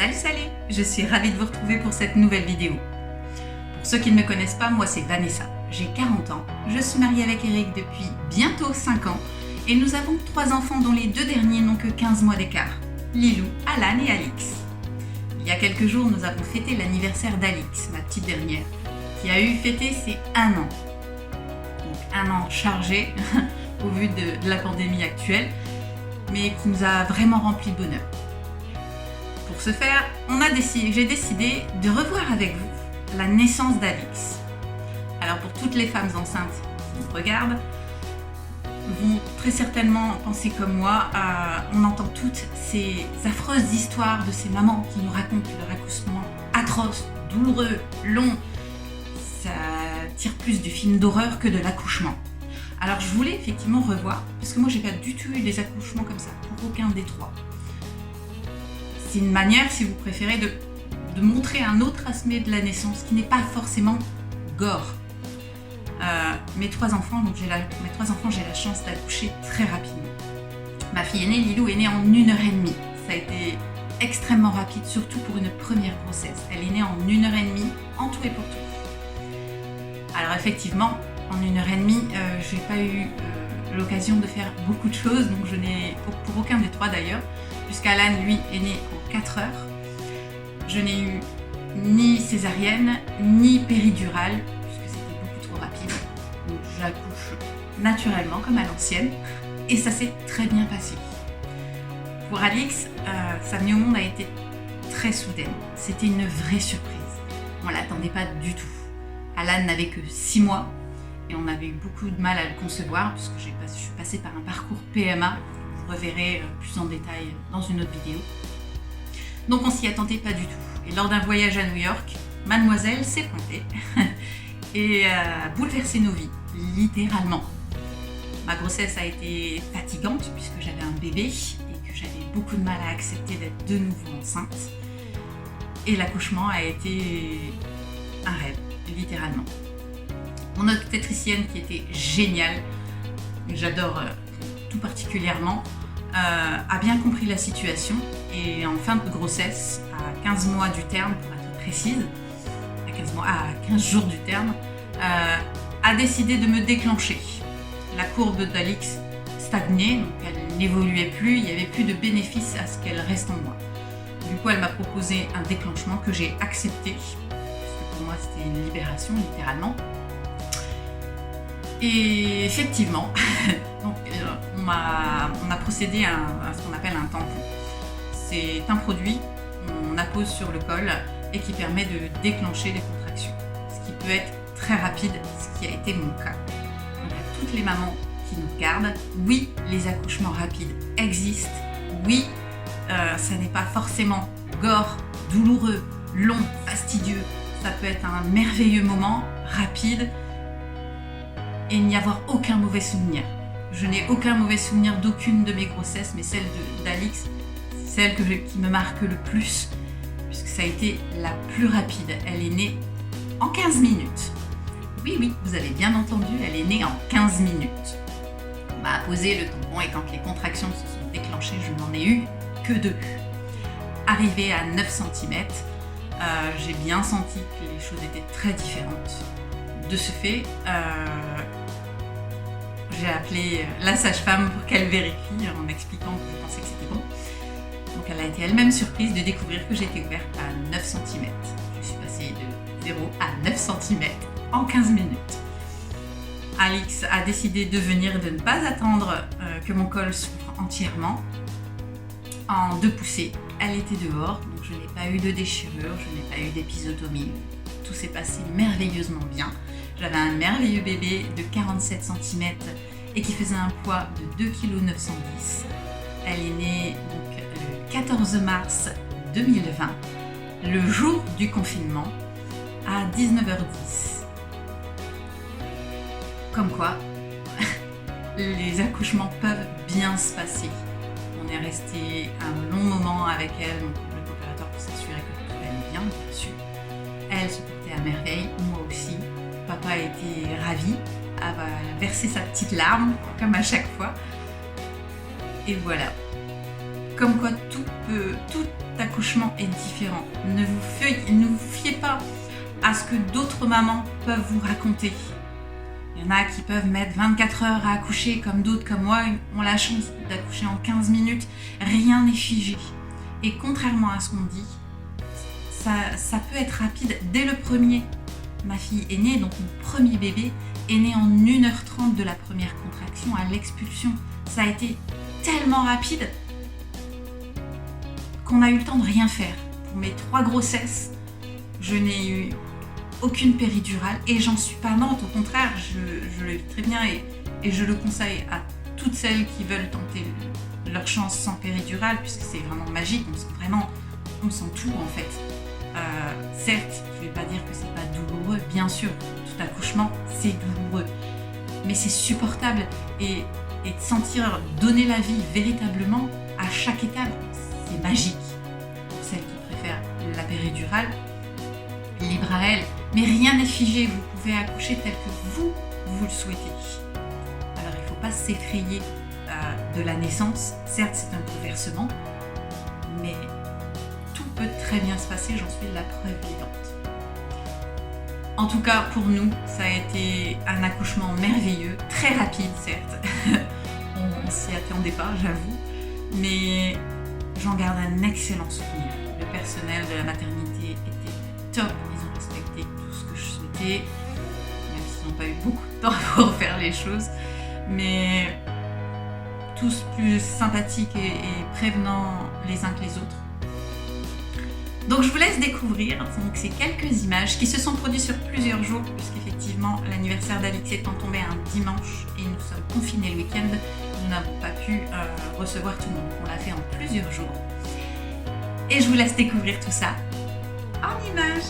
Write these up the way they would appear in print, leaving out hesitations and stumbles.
Salut, je suis ravie de vous retrouver pour cette nouvelle vidéo. Pour ceux qui ne me connaissent pas, moi c'est Vanessa, j'ai 40 ans, je suis mariée avec Eric depuis bientôt 5 ans et nous avons 3 enfants dont les 2 derniers n'ont que 15 mois d'écart, Lilou, Alan et Alix. Il y a quelques jours, nous avons fêté l'anniversaire d'Alix, ma petite dernière, qui a eu fêté ses 1 an. Donc 1 an chargé au vu de la pandémie actuelle, mais qui nous a vraiment rempli de bonheur. Pour ce faire, j'ai décidé de revoir avec vous la naissance d'Alix. Alors pour toutes les femmes enceintes qui me regardent, vont très certainement penser comme moi, on entend toutes ces affreuses histoires de ces mamans qui nous racontent leur accouchement atroce, douloureux, long. Ça tire plus du film d'horreur que de l'accouchement. Alors je voulais effectivement revoir, parce que moi j'ai pas du tout eu des accouchements comme ça, pour aucun des 3. C'est une manière, si vous préférez, de montrer un autre aspect de la naissance qui n'est pas forcément gore. Mes 3 enfants, j'ai la chance d'accoucher très rapidement. Ma fille aînée, Lilou, est née en 1h30. Ça a été extrêmement rapide, surtout pour une première grossesse. Elle est née en 1h30, en tout et pour tout. Alors effectivement, en 1h30, je n'ai pas eu l'occasion de faire beaucoup de choses, donc je n'ai, pour aucun des 3 d'ailleurs, puisqu'Alan, lui, est né en 4 heures. Je n'ai eu ni césarienne, ni péridurale, puisque c'était beaucoup trop rapide. Donc j'accouche naturellement, comme à l'ancienne, et ça s'est très bien passé. Pour Alix, sa venue au monde a été très soudaine. C'était une vraie surprise. On ne l'attendait pas du tout. Alan n'avait que 6 mois, et on avait eu beaucoup de mal à le concevoir, puisque je suis passée par un parcours PMA. Vous reverrez plus en détail dans une autre vidéo. Donc on s'y attendait pas du tout. Et lors d'un voyage à New York, mademoiselle s'est pointée et a bouleversé nos vies, littéralement. Ma grossesse a été fatigante puisque j'avais un bébé et que j'avais beaucoup de mal à accepter d'être de nouveau enceinte. Et l'accouchement a été un rêve, littéralement. Mon obstétricienne qui était géniale, j'adore tout particulièrement, a bien compris la situation et en fin de grossesse, à 15 mois du terme pour être précise, à 15 jours du terme, a décidé de me déclencher. La courbe d'Alix stagnait, donc elle n'évoluait plus, il n'y avait plus de bénéfice à ce qu'elle reste en moi. Du coup, elle m'a proposé un déclenchement que j'ai accepté, parce que pour moi c'était une libération littéralement. Et effectivement, donc, on a procédé à ce qu'on appelle un tampon. C'est un produit qu'on appose sur le col et qui permet de déclencher les contractions. Ce qui peut être très rapide, ce qui a été mon cas. Donc à toutes les mamans qui nous regardent, oui, les accouchements rapides existent. Oui, ça n'est pas forcément gore, douloureux, long, fastidieux. Ça peut être un merveilleux moment, rapide, et n'y avoir aucun mauvais souvenir. Je n'ai aucun mauvais souvenir d'aucune de mes grossesses, mais celle d'Alix, celle qui me marque le plus, puisque ça a été la plus rapide. Elle est née en 15 minutes. Oui, vous avez bien entendu, elle est née en 15 minutes. On m'a apposé le tampon et quand les contractions se sont déclenchées, je n'en ai eu que 2. Arrivée à 9 cm, j'ai bien senti que les choses étaient très différentes. De ce fait, j'ai appelé la sage-femme pour qu'elle vérifie en m'expliquant que je pensais que c'était bon. Donc elle a été elle-même surprise de découvrir que j'étais ouverte à 9 cm. Je suis passée de 0 à 9 cm en 15 minutes. Alix a décidé de venir et de ne pas attendre que mon col s'ouvre entièrement. En 2 poussées, elle était dehors, donc je n'ai pas eu de déchirure, je n'ai pas eu d'épisotomie. Tout s'est passé merveilleusement bien. J'avais un merveilleux bébé de 47 cm et qui faisait un poids de 2,910 kg. Elle est née donc, le 14 mars 2020, le jour du confinement, à 19h10. Comme quoi, les accouchements peuvent bien se passer. On est resté un long moment avec elle, le coopérateur, pour s'assurer que tout allait bien sûr. Elle se portait à merveille, moi aussi. Papa était ravi, a versé sa petite larme, comme à chaque fois. Et voilà. Comme quoi tout accouchement est différent. Ne vous fiez pas à ce que d'autres mamans peuvent vous raconter. Il y en a qui peuvent mettre 24 heures à accoucher, comme d'autres, comme moi, ont la chance d'accoucher en 15 minutes. Rien n'est figé. Et contrairement à ce qu'on dit, ça peut être rapide dès le premier. Ma fille est née, donc mon premier bébé est né en 1h30 de la première contraction à l'expulsion. Ça a été tellement rapide qu'on a eu le temps de rien faire. Pour mes 3 grossesses, je n'ai eu aucune péridurale et j'en suis pas morte. Au contraire, je le vis très bien et je le conseille à toutes celles qui veulent tenter leur chance sans péridurale, puisque c'est vraiment magique. On sent tout en fait. Certes, je ne vais pas dire que c'est pas douloureux, bien sûr, tout accouchement c'est douloureux, mais c'est supportable et de sentir donner la vie véritablement à chaque étape, c'est magique. Pour celles qui préfèrent la péridurale, libre à elles, mais rien n'est figé, vous pouvez accoucher tel que vous le souhaitez. Alors il ne faut pas s'effrayer de la naissance, certes c'est un bouleversement, mais tout peut très bien se passer, j'en suis la preuve vivante. En tout cas, pour nous, ça a été un accouchement merveilleux, très rapide certes, on s'y attendait pas, j'avoue, mais j'en garde un excellent souvenir. Le personnel de la maternité était top, ils ont respecté tout ce que je souhaitais, même s'ils n'ont pas eu beaucoup de temps pour faire les choses, mais tous plus sympathiques et prévenants les uns que les autres. Donc je vous laisse découvrir donc, ces quelques images qui se sont produites sur plusieurs jours, puisqu'effectivement l'anniversaire d'Alix étant tombé un dimanche et nous sommes confinés le week-end, nous n'avons pas pu recevoir tout le monde. On l'a fait en plusieurs jours. Et je vous laisse découvrir tout ça en images.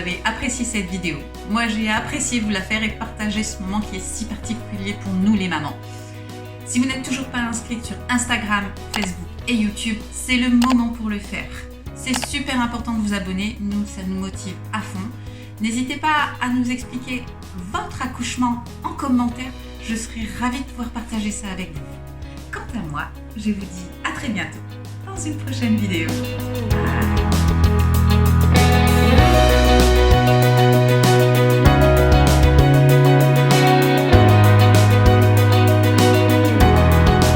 avez apprécié cette vidéo. Moi, j'ai apprécié vous la faire et partager ce moment qui est si particulier pour nous les mamans. Si vous n'êtes toujours pas inscrite sur Instagram, Facebook et YouTube, c'est le moment pour le faire. C'est super important de vous abonner, nous, ça nous motive à fond. N'hésitez pas à nous expliquer votre accouchement en commentaire, je serai ravie de pouvoir partager ça avec vous. Quant à moi, je vous dis à très bientôt dans une prochaine vidéo. Bye.